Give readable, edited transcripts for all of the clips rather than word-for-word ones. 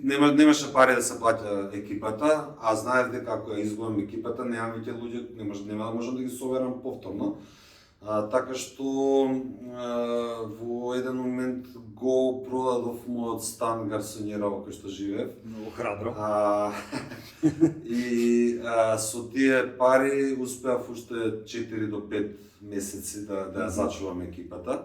немаше пари да се плаќа екипата, а знаев дека ако ја изгубам екипата, немам веќе луѓе, нема да можам да ги соберам повторно. Така што во еден момент го продадов мојот стан гарсонјера кај што живеев. Многу храбро. И со тие пари успеав уште 4 до 5 месеци да ја зачувам екипата.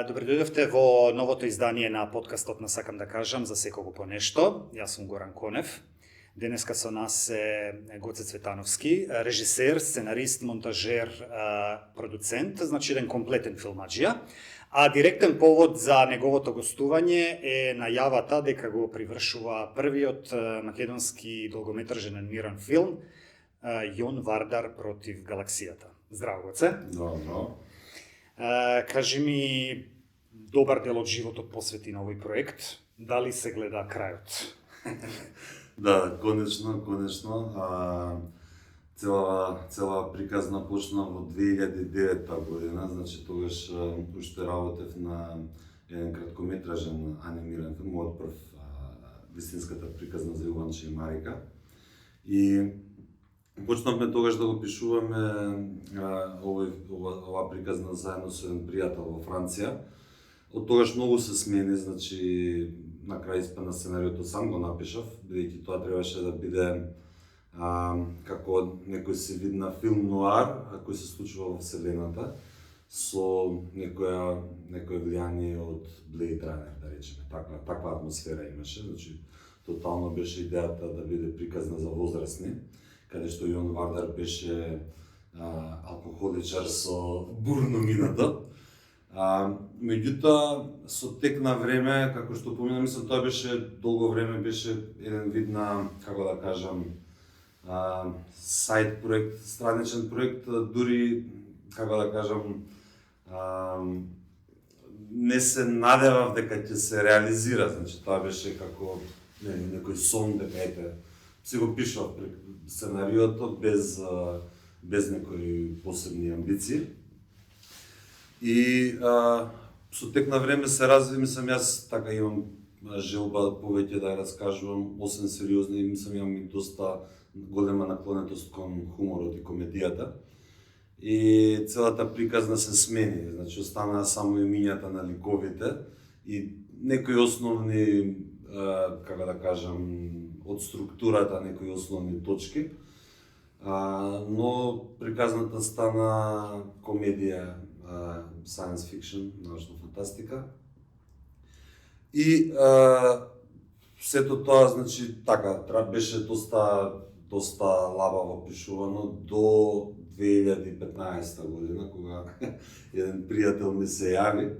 Добре дојдовте во новото издание на подкастот на Сакам да кажам за секого по нешто. Јас сум Горан Конев. Денеска со нас е Гоце Цветановски, режисер, сценарист, монтажер, продуцент, значи еден комплетен филмаџија. А директен повод за неговото гостување е најавата дека го привршува првиот македонски долгометражен анимиран филм Јон Вардар против галаксијата. Здраво, Гоце. Добро. Кажи ми, добар дел од животот посвети на овој проект. Дали се гледа крајот? Да, конечно. Цела приказна почна во 2009 година, значи тогаш уште работев на еден краткометражен анимиран филм, мојот прв вистинската приказна за Јуванче и Марика. И почнавме тогаш да го пишуваме ова приказна заедно со еден пријател во Франција. Од тогаш многу се смени, значи на крај испадна сценариото сам го напишав, бидејќи тоа требаше да биде како некој се видна филм нуар, кој се случува во вселената, со некој влијание од Blade Runner, да речеме. Таква атмосфера имаше, значи тотално беше идејата да биде приказна за возрастни, каде што Јон Вардар беше алкохоличар со бурно минато. Меѓутоа, со тек на време, како што поминам, мислам, тоа беше долго време, беше еден вид на, како да кажам, сайт проект, страничен проект, дури, како да кажам, не се надевав дека ќе се реализира, значи тоа беше како некој сон, дека ете, си го пишав сценариото без некои посебни амбиции. И со тек на време се разви, мислам, јас така имам желба повеќе да ја раскажувам, освен сериозни, мислам, имам и доста голема наклонетост кон хуморот и комедијата. И целата приказна се смени, значи останаа само имињата на ликовите и некои основни, како да кажам, од структурата, некои основни точки. Но приказната стана комедија, science fiction, научна фантастика. И сето тоа, значи, така, беше доста лабаво пишувано до 2015 година, кога еден пријател ми се јави,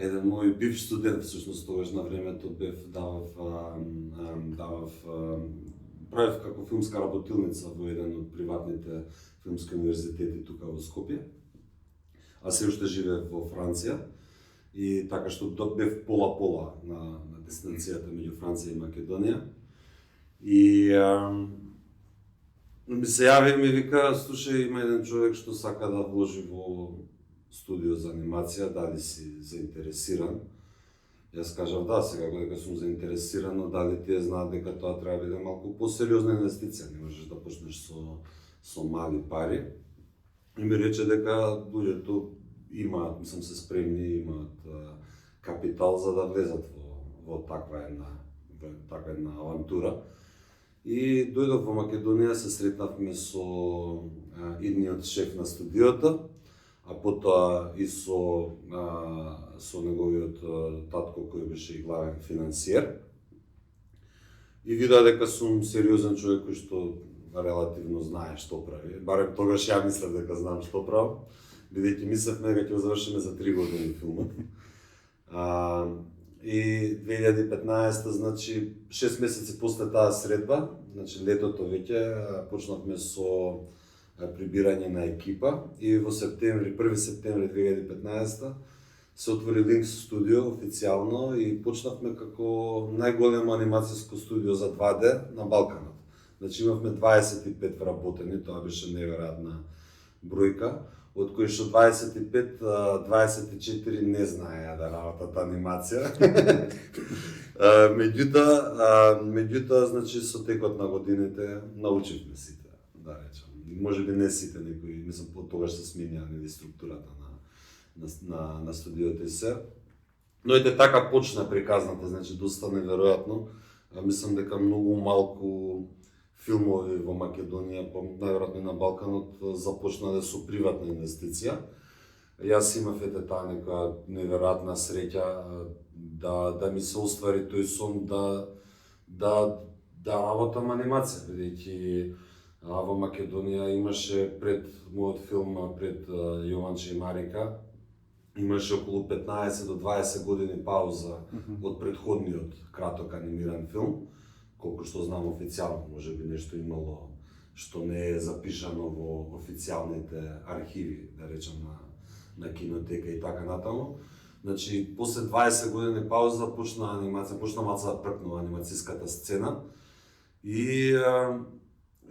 еден мој бивш студент, всушност тогаш на времето правев како филмска работилница во еден од приватните филмски универзитети тука во Скопје, а се уште живеев во Франција, и така што бев пола-пола на дистанцијата меѓу Франција и Македонија. И ми се јави и ми вика, слушај, има еден човек што сака да вложи во студио за анимација, дали си заинтересиран? Јас кажав да, сега дека сум заинтересиран, но дали тие знаат дека тоа треба да биде малку посериозна инвестиција, не можеш да почнеш со мали пари. И ми рече дека луѓето имаат, мислам, се спремни, имаат капитал за да влезат во таква една авантура. И дојдов во Македонија, се сретнавме со идниот шеф на студиото, а потоа и со неговиот татко кој беше и главен финансиер. И вида дека сум сериозен човек кој што релативно знае што прави. Барем тогаш ја мислев дека знам што правам, бидејќи мислевме дека ќе го завршиме за 3 години филмот. И 2015, значи 6 месеци после таа средба, значи летото веќе почнавме со прибирање на екипа и во септември, 1 септември 2015 се отвори Lynx студио официјално и почнавме како најголемо анимацијско студио за 2D на Балканот. Значи имавме 25 вработени, тоа беше неверојатна бројка. од кои што 25, 24 не знаеа да работат анимација. Меѓутоа, значи, со текот на годините научивме сите, да речам. Може би не сите, некои, мислам, тогаш се сменја нели структурата на студиото и се. Но ете така почна приказната, значи доста неверојатно. Мислам дека многу малку филмови во Македонија, најверојатно и на Балканот, започнале со приватна инвестиција. Јас имав таа нека неверојатна среќа да ми се оствари тој сон да работам анимација, бидејќи во Македонија имаше пред мојот филм, пред Јованче и Марика, имаше околу 15 до 20 години пауза од претходниот краток анимиран филм, колку што знам официјално, може би нешто имало што не е запишано во официјалните архиви, да речам, на кинотека и така натаму. Значи, после 20 години пауза почна анимација, почна малку да пркнува анимацијската сцена и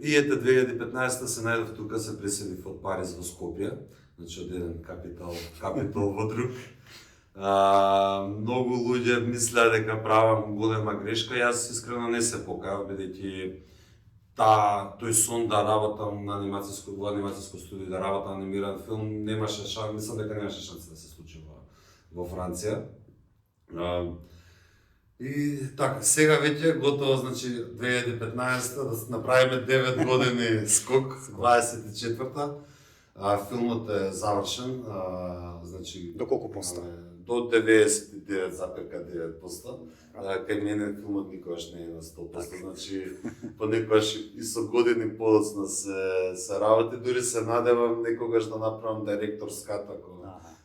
ете 2015 се најдов тука, се преселив од Париз во Скопје, значи од еден капитал во друг. Многу луѓе мислеа дека правам голема грешка, јас искрено не се покажав, бидејќи тој сон да работам на анимацијско студио, да работам анимиран филм, немаше шанс, мислам дека немаше шанс да се случи во Франција. И така, сега веќе готово, значи 2015 да направиме 9 години скок, 24-та. Филмот е завршен, значи До колку поста? До 99,9%. Кај мене филмот никогаш не е на 100%, значи понекогаш и со години подоцна се работи, дури се надевам некогаш да направам директорс кат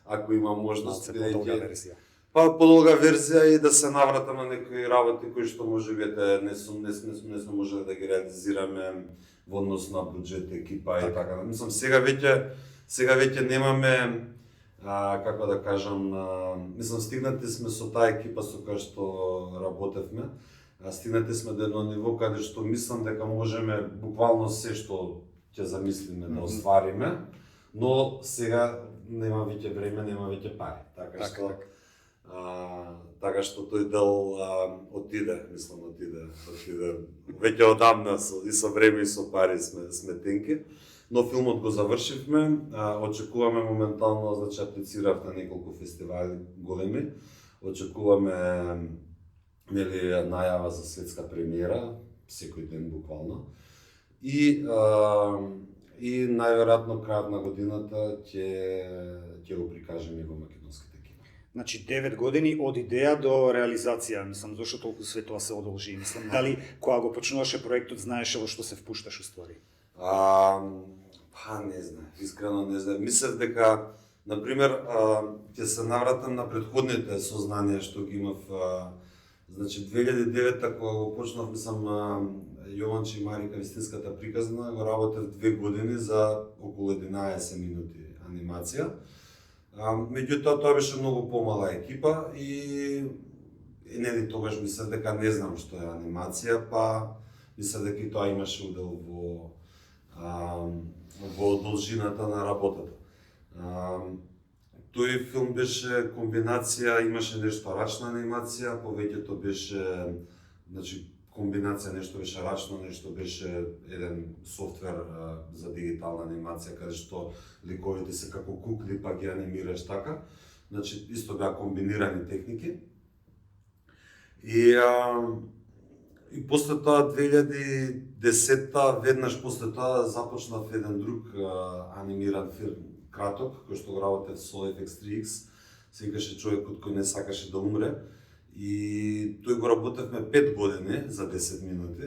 ако има можност. Подолга верзија. Подолга верзија и да се навратам на некои работи кои што можеби не сме можеле да ги реализираме во однос на буџет, екипа и така. Мислам, сега веќе немаме, како да кажам, мислам, стигнати сме со таа екипа со која што работевме, стигнати сме до едно ниво каде што мислам дека можеме буквално се што ќе замислиме да оствариме, но сега нема веќе време, нема веќе пари. Така што тој дел отиде. Веќе одамна и со време и со пари сме тенки. Но филмот го завршивме, очекуваме моментално, значи аплицирав на неколку фестивали големи. Очекуваме најава за светска премиера, секој ден буквално. И најверојатно крајот на годината ќе го прикажеме во македонските кино. Значи 9 години од идеја до реализација, мислам, зашто толку се тоа се одолжи, мислам, дали кога го почнуваше проектот знаеше во што се впушташ уствари? Не знам, искрено не знам. Мислев дека, например, ќе се навратам на претходните сознанија што ги имав. Значи 2009 кога го почнав, мислам, Јованче и Марика вистинската приказна, го работев 2 години за околу 11 минути анимација. Меѓутоа тоа беше многу помала екипа и нели тогаш мислев дека не знам што е анимација, мислев дека и тоа имаше удел во должината на работата. Тој филм беше комбинација, имаше нешто рачна анимација, повеќето беше, значи, комбинација, нешто беше рачно, нешто беше еден софтвер за дигитална анимација, каде што ликовите се како кукли, па ги анимираш така. Значи, исто беа комбинирани техники. И после тоа 2010-та, веднаш после тоа започнав еден друг анимиран филм, краток, кој што го работев со FX3X, се викаше Човекот кој не сакаше да умре. И тој го работевме 5 години за 10 минути.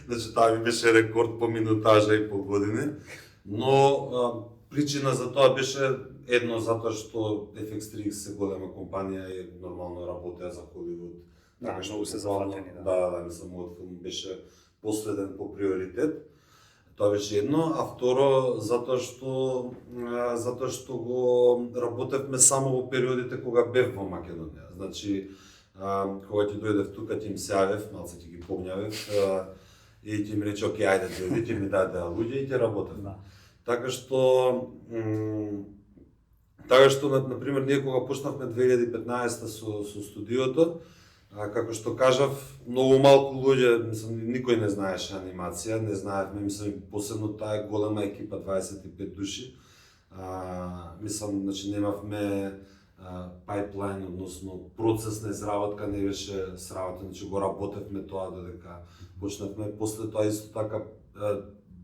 Значи таа ми беше рекорд по минутажа и по години. Но причина за тоа беше едно затоа што FX3X е голема компанија и нормално работеа за Холивуд. Така што се зафатени, Да, мислам, мојот филм беше последен по приоритет. Тоа беше едно, а второ затоа што го работевме само во периодите кога бев во Македонија. Значи кога ќе дојдев тука, ќе им се јавев, малце ќе ги помњавев и ќе ми рече, окей, ајде дојди, ќе ми даде луѓе и ќе работев. Така што Така што, на пример, ние кога почнавме 2015 со студиото, како што кажав, многу малку луѓе, мислам, никој не знаеше анимација, не знаевме, мислам, посебно таа голема екипа, 25 души. Мислам, значи, немавме пайплайн, односно процес на изработка не беше сработен, значи го работевме тоа додека почнавме. После тоа исто така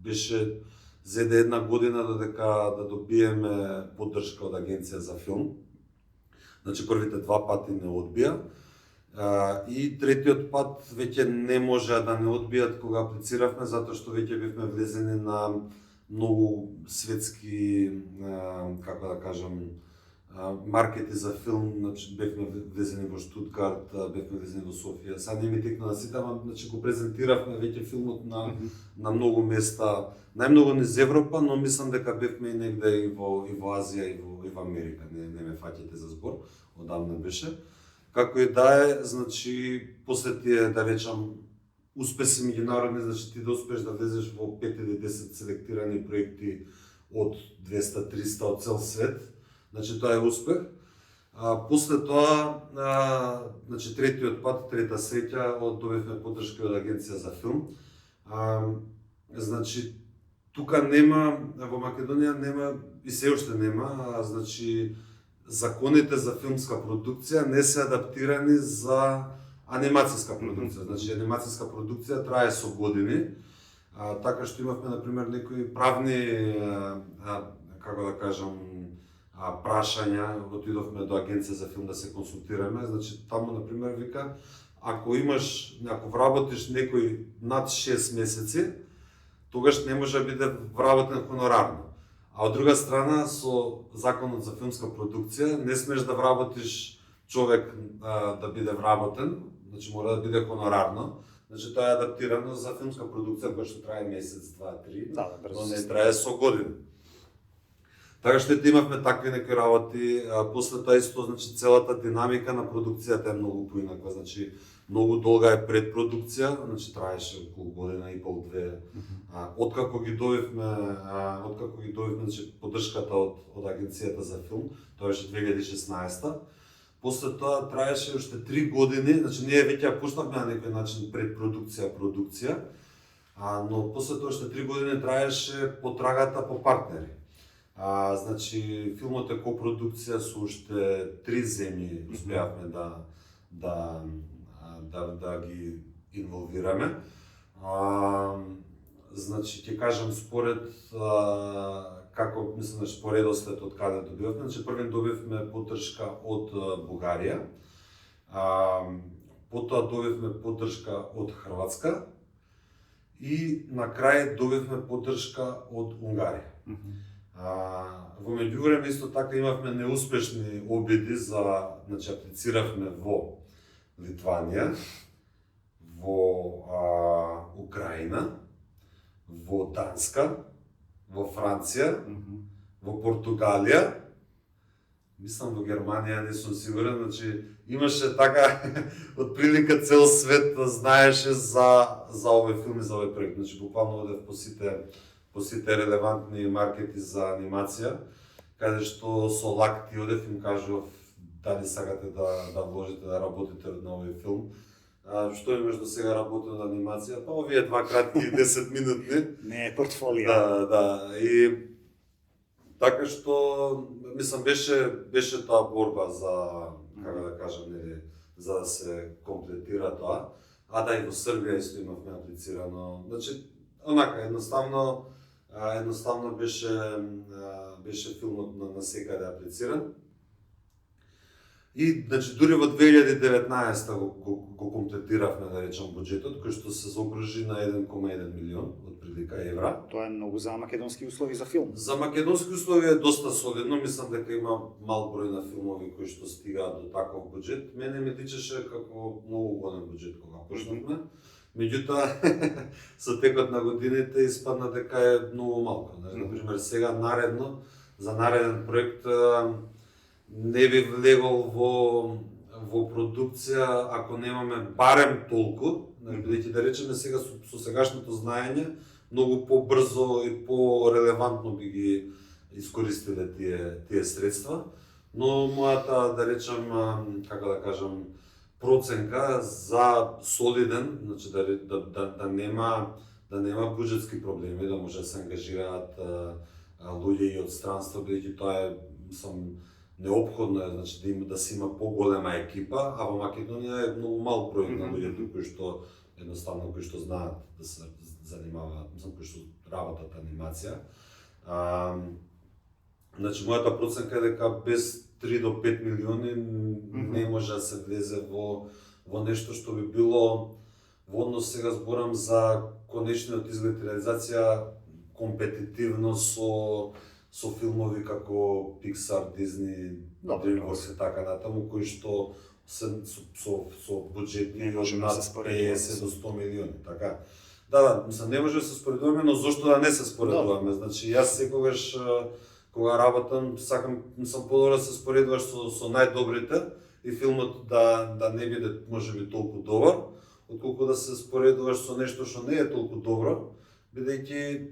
беше зеде една година додека да добиеме поддршка од агенција за филм. Значи првите два пати не одбија. И третиот пат веќе не можеа да не одбијат кога аплициравме, затоа што веќе бевме влезени на многу светски, како да кажам, маркети за филм, значи бевме влезени во Штутгарт, бевме влезени во Софија. Сега не ми текна на сите, ама значи го презентиравме веќе филмот на многу места, најмногу низ Европа, но мислам дека бевме и негде и во Азија и во Америка. Не ме фаќате за збор, одамна беше. Како и да е, значи после тие, да речам, успеси меѓународни, значи ти да успееш да влезеш во 5 или 10 селектирани проекти од 200-300 од цел свет, значи тоа е успех. После тоа, значи третиот пат, трета среќа, добивме поддршка од агенција за филм. Значи тука нема, во Македонија нема и се уште нема, значи законите за филмска продукција не се адаптирани за анимацијска продукција. Значи анимацијска продукција трае со години, така што имавме на пример некои правни, како да кажам, прашања, отидовме до агенција за филм да се консултираме, значи таму на пример вика, ако вработиш некој над 6 месеци, тогаш не може да биде вработен хонорарно. А од друга страна, со законот за филмска продукција, не смеш да вработиш човек да биде вработен, значи мора да биде хонорарно. Значи тоа е адаптирано за филмска продукција која што трае месец, два, три, но не трае со години. Така што имавме такви некои работи, после тоа исто, значи целата динамика на продукцијата е многу поинаква, значи многу долга е предпродукција, значи траеше околу година и пол, две. Откако ги добивме, значи поддршката од агенцијата за филм, тоа беше 2016. После тоа траеше уште 3 години, значи ние веќе пуштавме на некој начин продукција, но после тоа уште 3 години траеше потрагата по партнери. Значи филмот е копродукција со уште 3 земји, успеавме да ги инволвираме. Значи ќе кажам според како мислам по редослед од каде добивавме, значи првен добивме поддршка од Бугарија, потоа добивме поддршка од Хрватска и на крај добивме поддршка од Унгарија. Во меѓувреме исто така имавме неуспешни обиди за, значи аплициравме во Литванија, во Украина, во Данска, во Франција, во Португалија, мислам во Германија, не сум сигурен, значи имаше така од прилика цел свет знаеше за овој филм и за овој проект. Значи буквално одев по сите релевантни маркети за анимација, каде што со лак ти одев им кажував дали сакате да вложите да работите на овој филм. Што имаш до сега работа на анимација? Па овие два кратки 10 минутни. Не е портфолио. Да. И така што мислам беше таа борба за, како да кажам, за да се комплетира тоа. Да и во Србија исто имавме аплицирано. Значи онака едноставно беше филмот на секаде аплициран. И значи дури во 2019 го комплетиравме, да речам, буџетот кој што се заокружи на 1,1 милион отприлика евра. Тоа е многу за македонски услови за филм. За македонски услови е доста солидно, мислам дека има мал број на филмови кои што стигаат до таков буџет. Мене ми личеше како многу голем буџет кога почнавме. Меѓутоа со текот на годините испадна дека е многу малку. Например, сега за нареден проект не би влегол во продукција ако немаме барем толку, бидејќи да речеме сега со сегашното знаење многу побрзо и порелевантно би искористиле тие средства, но мојата, да речам, како да кажам, проценка за солиден, значи да нема буџетски проблеми, да може да се ангажираат луѓе и од странство, бидејќи тоа е, неопходно е, значи да се има поголема екипа, а во Македонија е многу мал број на луѓето кои што едноставно кои што знаат да се занимаваат, кои што работат анимација. Значи мојата проценка е дека без 3 до 5 милиони не може да се влезе во нешто што би било во однос, сега зборам за конечниот изглед реализација компетитивно со филмови како Pixar, Disney, DreamWorks и така натаму, кои што се со буџети од над 50 до 100 милиони, така. Да, не може да се споредуваме, но зошто да не се споредуваме? Значи, јас секогаш кога работам, сакам подобро да се споредуваш со најдобрите и филмот да не биде можеби толку добар, отколку да се споредуваш со нешто што не е толку добро, бидејќи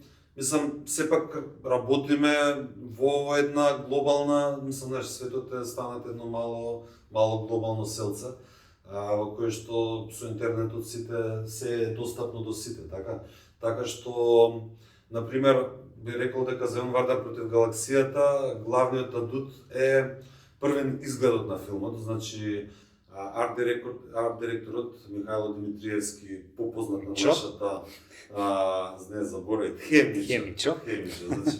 сепак работиме во една глобална, светот е станат едно мало глобално селце, во кое што со интернетот се е достапно до сите, така. Така што, например, би рекол дека за Јон Вардар против галаксијата, главниот адут е првен изгледот на филмот, значи арт директорот Михајло Димитриевски, попознат на нашата, не заборајте, Хемичо. Значи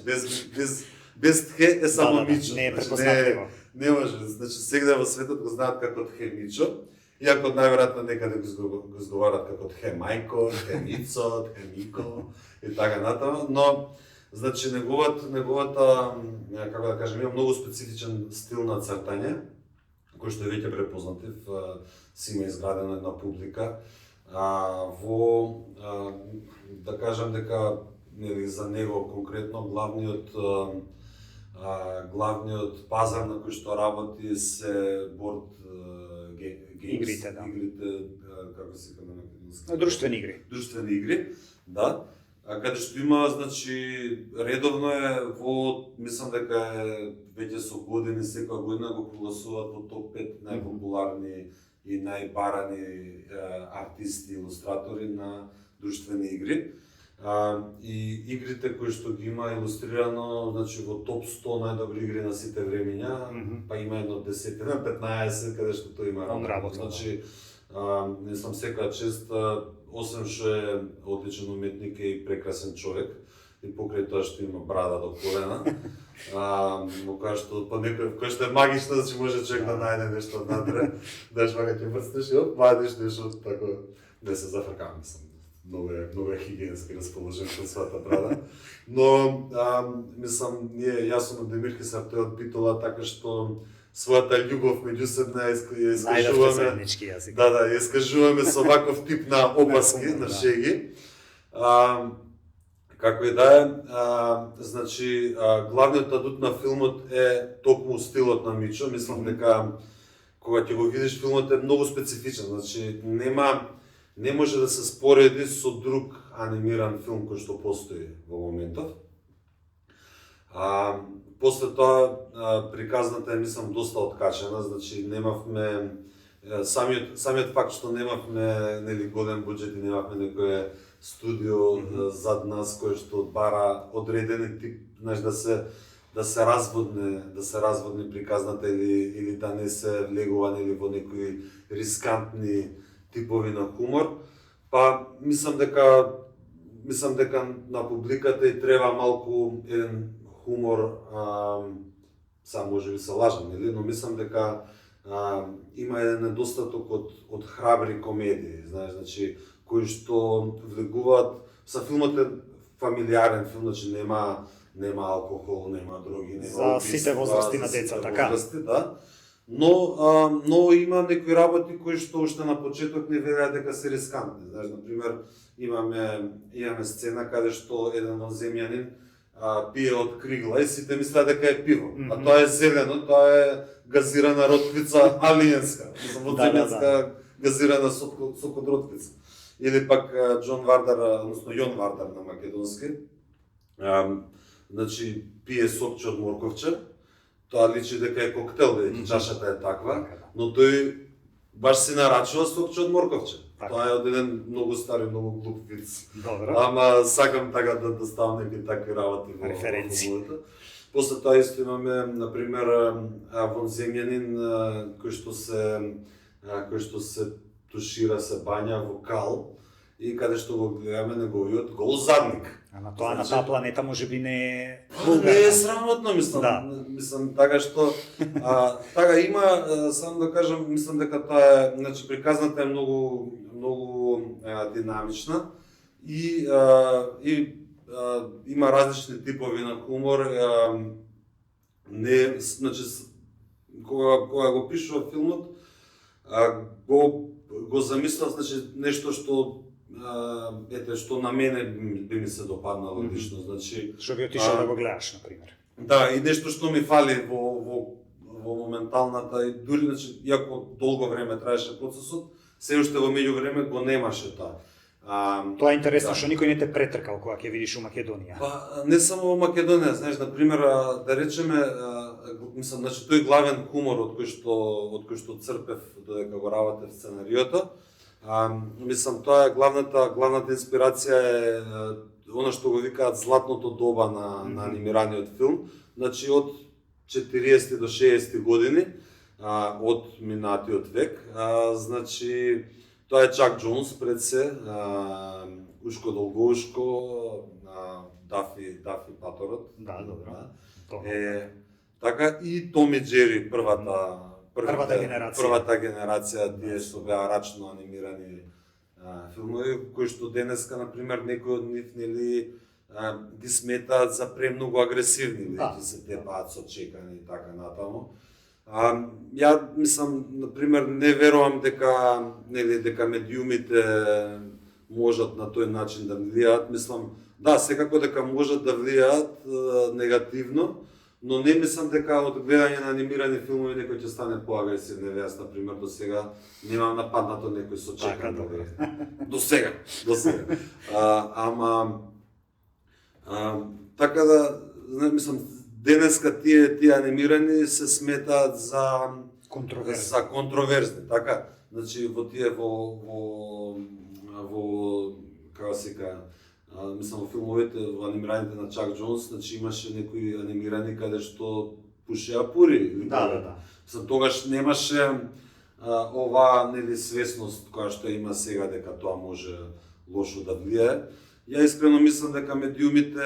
без Тхе е само Мичо. Не е препознатливо. Не може, значи сегде во светот го знаат како Тхемичо, иако најверојатно некаде го изговарат како Тхемајко, Тхемицо, Тхемико и така натаму, но значи неговата, како да кажем, има многу специфичен стил на цртање, кој што е веќе препознатлив, си има изградена една публика. Да кажам дека за него конкретно главниот пазар на кој што работи се борд игрите, да. Како се кажа на македонски? Друштвени игри, да. Каде што има, значи, редовно е мислам дека е веќе со години, секоја година го прогласуваат во топ 5 најпопуларни и најбарани артисти, илустратори на друштвени игри. И игрите кои што ги има илустрирано, значи во топ 100 најдобри игри на сите времиња, па има едно 10, 15, каде што тој има работа. Значи, мислам секоја чест, освен што е одличен уметник и прекрасен човек, и покрај тоа што има брада до колена, која што е магична, значи може човек да најде нешто однатре, да вака ќе врстеш и вадиш нешто тако, да се зафркам, мислам. Многу е хигиенски расположен кон својата брада. Но, мислам, јас сум од Демирки Сартој од Битола, така што својата љубов меѓусебна ја искажуваме. Да, ја искажуваме со ваков тип на опаски, на шеги. Како и да е, значи, главниот адут на филмот е токму стилот на Мичо. Мислам дека кога ќе го видиш филмот е многу специфичен, значи не може да се спореди со друг анимиран филм кој што постои во моментов. После тоа приказната е, мислам, доста откачена, значи немавме самиот факт што немавме годен буџет и немавме некое студио зад нас кој што бара одреден тип, знаеш, да се разводни приказната или да не се влегува во некои рискантни типови на хумор, па мислам дека на публиката и треба малку еден хумор, само можеби се лажам, нели, но мислам дека има еден недостаток од храбри комедии, знаеш, значи кои што влегуваат, филмот е фамилиарен филм, значи нема алкохол, нема дроги, нема за сите возрасти на деца, така. Да. Но има некои работи кои што уште на почеток не велеа дека се рискантни. Знаеш, например, имаме сцена каде што еден земјанин пие од кригла и сите мислеа дека е пиво. А тоа е зелено, тоа е газирана ротквица алиенска. Водземјанска газирана сок од ротквица. Или пак Џон Вардар, односно Јон Вардар на македонски. значи пие сокче од морковче, тоа личи дека е коктел, дека чашата е таква, но тој баш си нарачува сокче од морковче. Тоа е од еден многу стар и многу глуп виц. Добро. Ама сакам така да ставам некои такви работи во референци. После тоа исто имаме, например, во земјанин кој што се тушира, се бања во кал и каде што го гледаме неговиот гол задник. Ама тоа на таа планета можеби не е Не е срамотно, мислам. Да. Мислам така што така има, само да кажам, мислам дека тоа е, значи приказната е многу динамична и има различни типови на хумор. Не, значи кога го пишува филмот, го замислав, значи нешто што што на мене би ми се допаднало лично, значи што би отишол да го гледаш на пример. да, и нешто што ми фали во моменталната и дури, значи иако долго време траеше процесот, се уште во меѓувреме го немаше тоа. Тоа е интересно да. што никој не те претркал кога ќе видиш у Македонија. Па не само во Македонија, знаеш, на пример, да речеме, мислам, значи тој главен хумор од кој што црпев додека го работев сценариото, мислам тоа е главната инспирација е она што го викаат златното доба на анимираниот филм, значи од 40 до 60 години од минатиот век, значи тоа е Чак Джонс пред се, Ушко Долгоушко, Дафи Паторот. Да, добро. Така и Том и Джери, првата генерација, тие што беа рачно анимирани филмови, кои што денеска, например, некои од нив нели ги сметаат за премногу агресивни, ќе се тепаат со чекани и така натаму. Ја мислам, например, не верувам дека медиумите можат на тој начин да влијаат. Мислам, да, секако дека можат да влијаат негативно, но не мислам дека од гледање на анимирани филмови некој ќе стане поагресивен. Јас, например, до сега немам нападнато некој со чекан. До сега. Така да, мислам, денеска тие анимирани се сметаат за контроверзни, така. Значи во како се кажа, мислам во филмовите, во анимираните на Чак Джонс, значи имаше некои анимирани каде што пушеа пури. Да. Мислам, тогаш немаше оваа нели свесност која што има сега дека тоа може лошо да влијае. Ја искрено мислам дека медиумите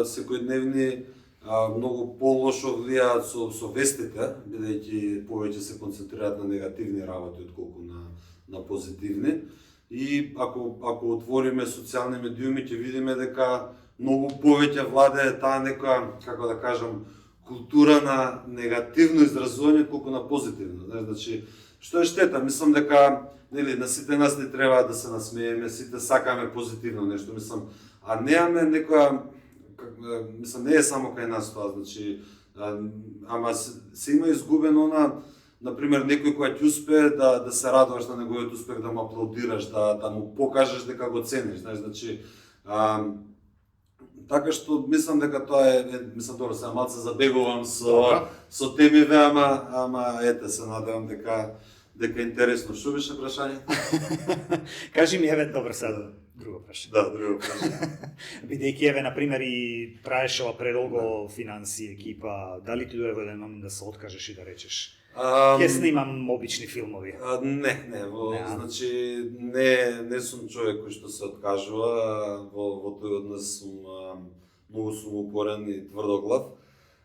секојдневни многу полошо влијаат со вестите, бидејќи повеќе се концентрираат на негативни работи отколку на позитивни. И ако отвориме социјални медиуми, ќе видиме дека многу повеќе владее таа нека, како да кажам, култура на негативно изразување колку на позитивно. Значи, што е штета? Мислам дека нели на сите нас не треба да се насмееме, сите сакаме позитивно нешто, мислам, а немаме некоја, мислам, не е само кај нас тоа, значи, ама се има изгубено например, некој кој ќе успее да се радуваш на неговиот успех, да му аплаудираш, да му покажеш дека го цениш, знаеш, значи, така што мислам дека тоа е, мислам, добро, се малце забегувам со темиве, ама ете, се надевам дека е интересно. Што беше прашање? Кажи ми, еве, добро, сега друго прашање. Да, друго прашање. Бидејќи, еве, например, и траеше ова предолго финанси, екипа, дали ти дојде во еден момент да се откажеш и да речеш ќе снимам обични филмови? Не, значи не сум човек кој што се откажува, во тој однос сум многу упорен и тврдоглав.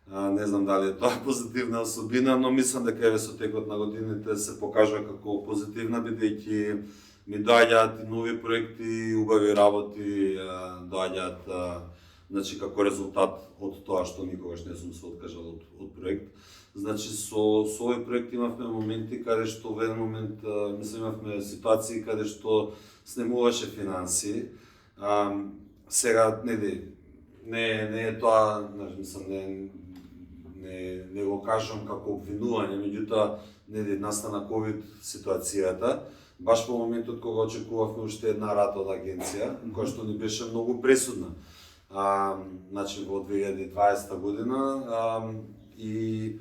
Не знам дали е тоа позитивна особина, но мислам дека еве со текот на годините се покажува како позитивна, бидејќи ми доаѓаат нови проекти, убави работи, доаѓаат значи како резултат од тоа што никогаш не сум се откажал од проект. Значи со овој проект имавме моменти каде што во еден момент мислам имавме ситуации каде што снемуваше финанси. Сега не е тоа, мислам не го кажам како обвинување, меѓутоа настана ковид ситуацијата. Баш во моментот кога очекувавме уште една рата од агенција, која што ни беше многу пресудна. значи во 2020 година и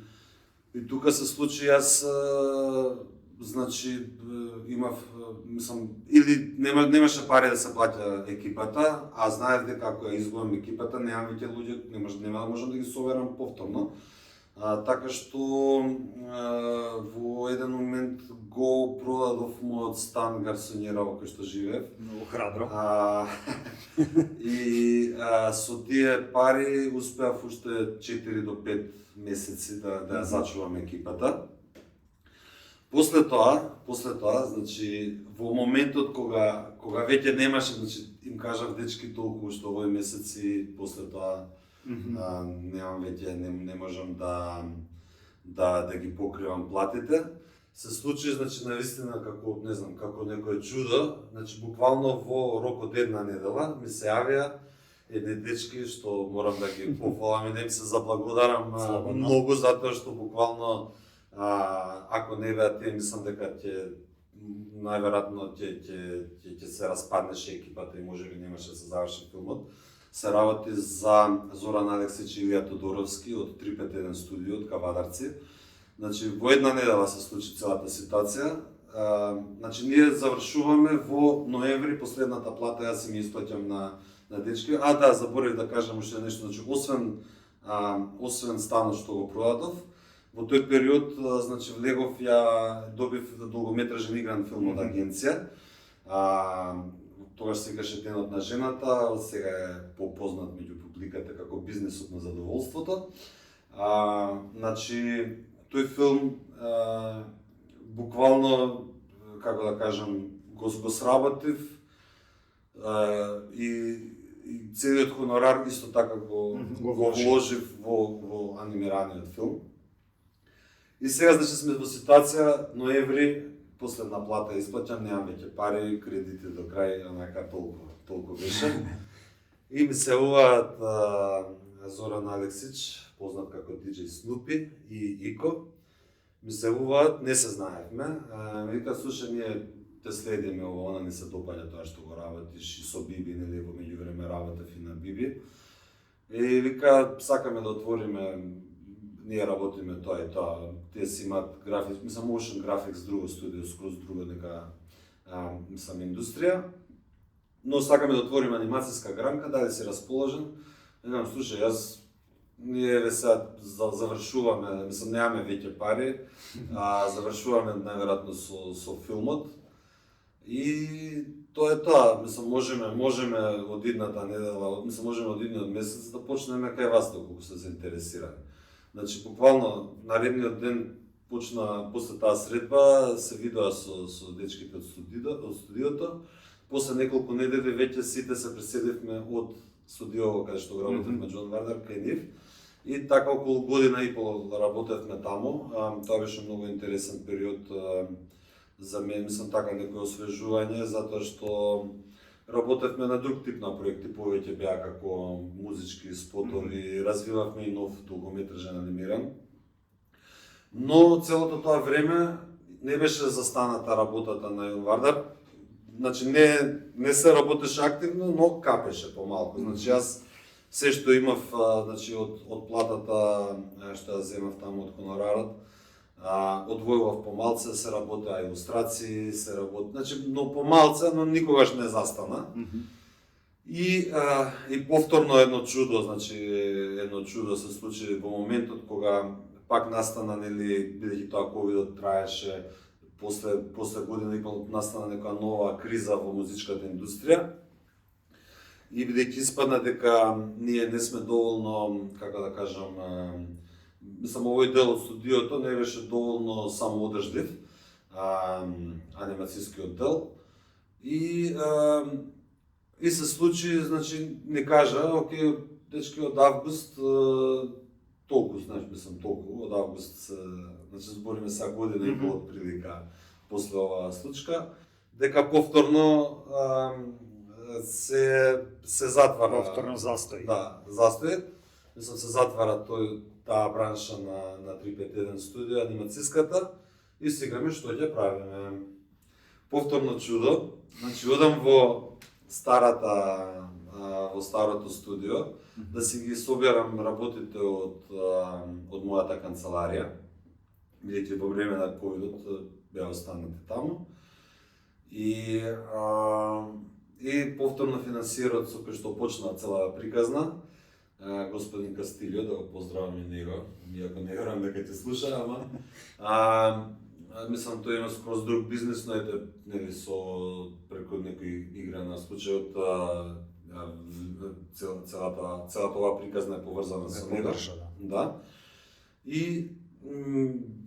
тука се случи јас значи имав мислам или немаше пари да се плаќа екипата, а знаев дека ако ја изгубам екипата немам веќе луѓе, нема да можам да ги соберам повторно. Така што во еден момент го продадов мојот стан гарсонјера кај што живеев. Многу храбро. И со тие пари успеав уште 4 до 5 месеци да ја зачувам екипата. После тоа, значи во моментот кога веќе немаше, значи им кажав дечки толку што овој месеци после тоа немам веќе не можам да ги покривам платите. Се случи значи навистина како не знам како некое чудо, значи буквално во рок од една недела ми се јавија едни дечки што морам да ги пофалам и да им се заблагодарам многу затоа што буквално ако не беа тие мислам дека ќе најверојатно ќе се распаднеше екипата и можеби немаше да се заврши филмот. Се работи за Зоран Алексич и Илија Тодоровски од 351 студио од Кавадарци. Значи во една недела се случи целата ситуација. Значи ние завршуваме во ноември, последната плата јас си ми исплаќам на дечки. Да, заборев да кажам уште нешто, значи освен станот што го продадов, во тој период значи влегов добив долгометражен игран филм од агенција. Тогаш се викаше Денот на жената, сега е попознат меѓу публиката како Бизнисот на задоволството. Значи тој филм буквално како да кажам го сработив и целиот хонорар исто така го вложив во анимираниот филм. И сега значи сме во ситуација ноември, последна плата исплаќам, немам веќе пари, кредити до крај, онака толку беше. И ми се јавуваат Зоран Алексич, познат како DJ Снупи и Ико. Ми се јавуваат, не се знаевме. Ми вика, слушај, ние те следиме ово, она ни се допаѓа тоа што го работиш и со Биби, нели во меѓувреме работев и на Биби. И вика, сакаме да отвориме, ние работиме тоа и тоа. Тие си имаат график, мислам Motion Graphics, друго студио, скроз друга нека мислам индустрија. Но сакаме да отвориме анимацијска гранка, дали си расположен. Викам, слушај, ние сега завршуваме, мислам немаме веќе пари, завршуваме најверојатно со филмот. И тоа е тоа, мислам можеме од идната недела, мислам можеме од идниот месец да почнеме кај вас доколку се заинтересирани. Значи буквално наредниот ден почна после таа средба, се видоа со дечките од студиото. После неколку недели веќе сите се преселивме од студио каде што работевме Џон Вардар кај нив. И така околу година и пол работевме таму. Тоа беше многу интересен период за мене, мислам така некој освежување, затоа што работевме на друг тип на проекти, повеќе беа како музички спотови, развивавме и нов долгометражен анимиран. Но целото тоа време не беше застаната работата на Jon Vardar. Значи не се работеше активно, но капеше помалку. Значи јас се што имав значи од платата што ја земав таму од хонорарот, одвојував помалце, се работеа илустрации, се работи, значи но помалце, но никогаш не застана. И повторно едно чудо се случи во моментот кога пак настана, нели, бидејќи тоа ковидот траеше, после година и пол настана некоја нова криза во музичката индустрија. И бидејќи испадна дека ние не сме доволно, како да кажам, мислам овој дел од студиото не беше доволно самоодржлив, анимацијскиот дел. И се случи, значи, не кажа, окей, дечки од август, толку, значи, мислам толку, од август, значи, збориме са година и пол прилика после оваа случка, дека повторно се затвара. Повторно застој. Да, застој. Мислам се затвара таа бранша на 351 студио, анимацијската, и сега што ќе правиме. Повторно чудо, значи одам во старата во старото студио, да си ги соберам работите од мојата канцеларија, бидејќи во време на ковидот беа останати таму. И повторно финансирот со кој што почна целава приказна, господин Кастилио, да го поздравам и него, иако не верувам дека ќе слуша, ама мислам тој има скроз друг бизнес, но ете нели со преку некој игра на случајот целата оваа приказна е поврзана со него. Да. И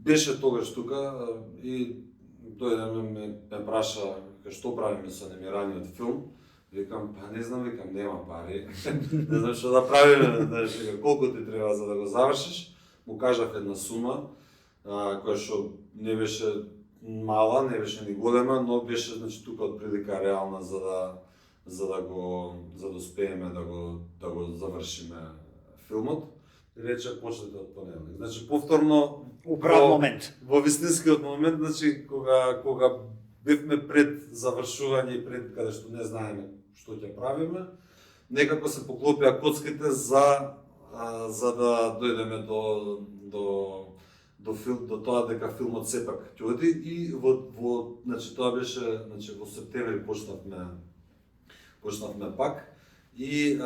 беше тогаш тука и дојде ме праша што правиме со анимираниот филм. Викам, па не знам, викам, нема пари. Не знам што да правиме, знаеш, колку ти треба за да го завршиш. Му кажав една сума, која што не беше мала, не беше ни голема, но беше значи тука отприлика реална за да успееме да го завршиме филмот. И рече почнете од понеделник. Значи повторно Управ момент. Во вистинскиот момент, значи кога бевме пред завршување и пред каде што не знаеме што ќе правиме, некако се поклопија коцките за да дојдеме до тоа дека филмот сепак ќе оди и значи тоа беше во септември почнавме пак и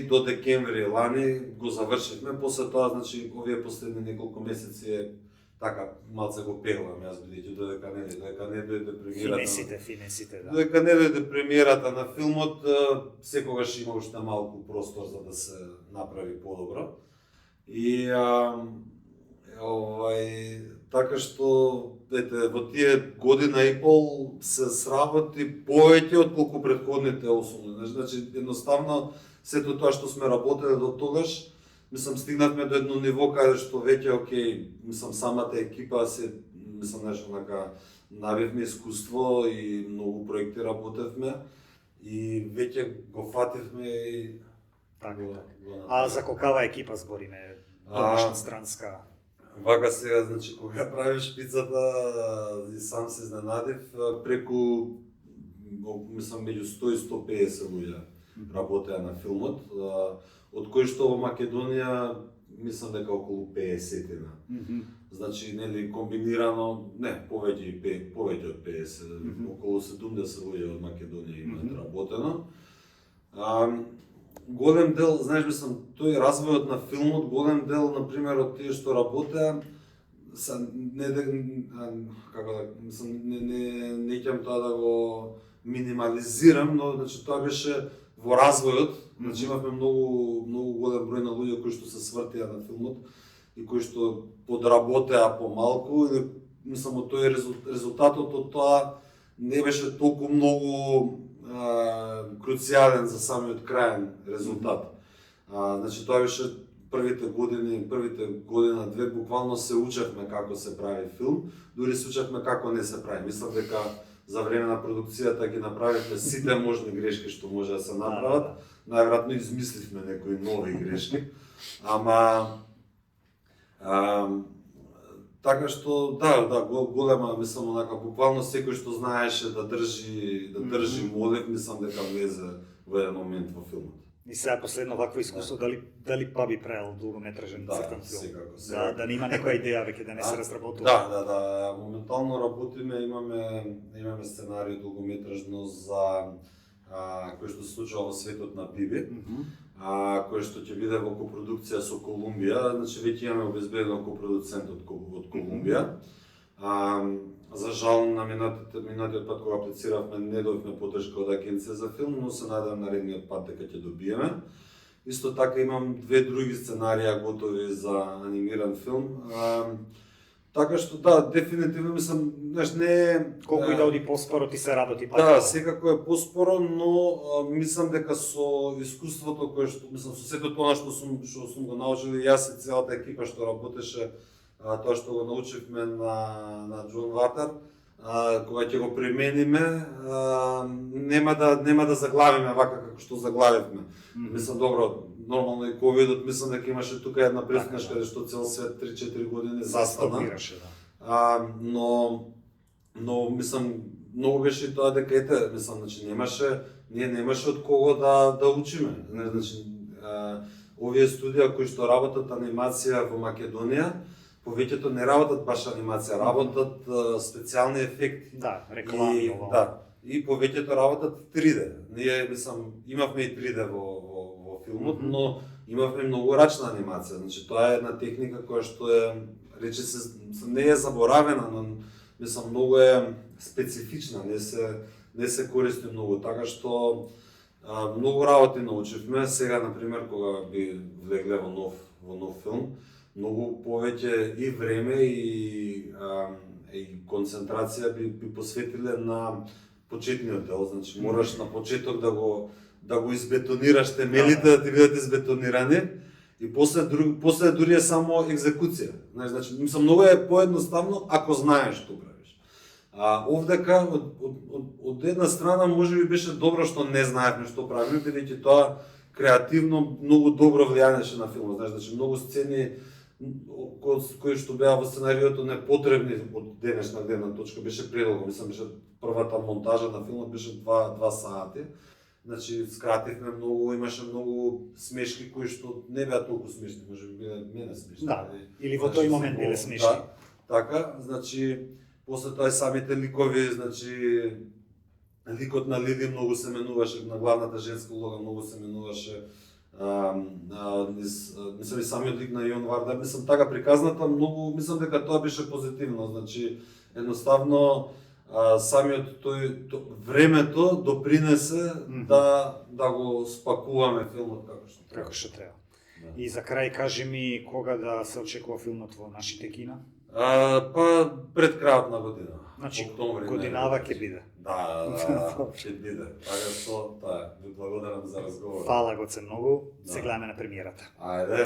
до декември лани го завршивме. После тоа значи овие последни неколку месеци така малце го пеглам јас, бидејќи додека не дојде премиерата. Финесите, да. Додека не дојде премиерата на филмот, секогаш има уште малку простор за да се направи подобро. И така што ете во тие година и пол се сработи повеќе отколку претходните 8. Значи едноставно сето тоа што сме работеле до тогаш, мислам стигнавме до едно ниво каде што веќе окей, мислам самата екипа мислам нешто онака набивме искуство и многу проекти работевме и веќе го фативме и така. А за колкава екипа збориме? Домашна, странска? Вака сега, значи, кога правиш пицата и сам се изненадив, преку, мислам, меѓу 100 и 150 луѓе работеа на филмот, од кои што во Македонија, мислам дека околу 50-тина. Значи, нели, комбинирано, не, повеќе од 50, околу 70 луѓе од Македонија имаат работено. Голем дел, знаеш, мислам, тој развојот на филмот, голем дел, например, од тие што работеа, не ќам тоа да го минимализирам, но значи тоа беше во развојот, значи имавме многу голем број на луѓе кои што се свртија на филмот и кои што подработеа помалку, или мислам од тој резултатот од тоа не беше толку многу круцијален за самиот крајен резултат. Значи тоа беше првите година две буквално се учевме како се прави филм, дури се учевме како не се прави. Мислам дека за време на продукцијата ги направивме сите можни грешки што може да се направат. Најверојатно измисливме некои нови грешки. Ама така што да, голема, мислам, онака буквално секој што знаеше да држи молив, мислам дека влезе во еден момент во филмот. И сега последно вакво искуство, дали па би правил долгометражен цртан филм? Секако. Да нема некоја идеја веќе да не се разработува? Да, моментално работиме, имаме сценарио долгометражно за кој што се случува во светот на Биби, кој што ќе биде во копродукција со Колумбија, значи веќе имаме обезбедено копродуцент од Колумбија. За жал на минатиот пат кога аплициравме не добивме поддршка од агенција за филм, но се надевам наредниот пат дека ќе добиеме. Исто така имам две други сценарија готови за анимиран филм. Така што да, дефинитивно мислам, знаеш, не колку и да оди поспоро ти се работи пак. Да, секако е поспоро, но мислам дека со искуството кое што мислам со сето тоа што сум го научил и јас и целата екипа што работеше, тоа што го научивме на Џон Ватар, кога ќе го примениме, нема да заглавиме вака како што заглавивме. Мислам, добро, нормално и ковидот, мислам дека имаше тука една пресунаш каде што цел свет 3-4 години застана. Да. Но мислам многу беше и тоа дека ете, мислам, значи ние немаше од кого да учиме. Значи овие студија кои што работат анимација во Македонија, повеќето не работат баш анимација, работат специјални ефекти. Да, реклами, и повеќето работат 3D. Ние, мислам, имавме и 3D во филмот, но имавме многу рачна анимација. Значи, тоа е една техника која што рече се, не е заборавена, но мислам, многу е специфична, не се користи многу, така што многу работи научивме. Сега, например, кога би влегле во нов филм, многу повеќе и време и концентрација би посветиле на почетниот дел. Значи, мораш на почеток да го избетонираш темелите, да ти бидат избетонирани, и после дури е само екзекуција. Значи, мислам, многу е поедноставно ако знаеш што правиш. Овдека, од една страна, може би беше добро што не знаевме што правиме, бидејќи тоа креативно многу добро влијаеше на филмот. Значи, многу сцени кои што беа во сценариото непотребни од денешна гледна точка, беше предолго. Мислам, беше првата монтажа на филмот беше 2 сати. Значи, скративме многу, имаше многу смешки кои што не беа толку смешни, може би биле мене смешни. Да, или во тој момент биле смешни. Да, така, значи, после тоа и самите ликови, значи, ликот на Лиди многу се менуваше, на главната женска улога многу се менуваше. Мислам и самиот лик на Јон Вардар, мислам така приказната многу, мислам дека тоа беше позитивно, значи едноставно самиот времето допринесе да го спакуваме филмот како што треба. Да. И за крај кажи ми кога да се очекува филмот во нашите кина? Па пред крајот на година. Значи, октомври, годинава ќе биде. Да, ќе биде. Така што, ви благодарам за разговор. Фала Гоце многу, се гледаме на премиерата. Ајде.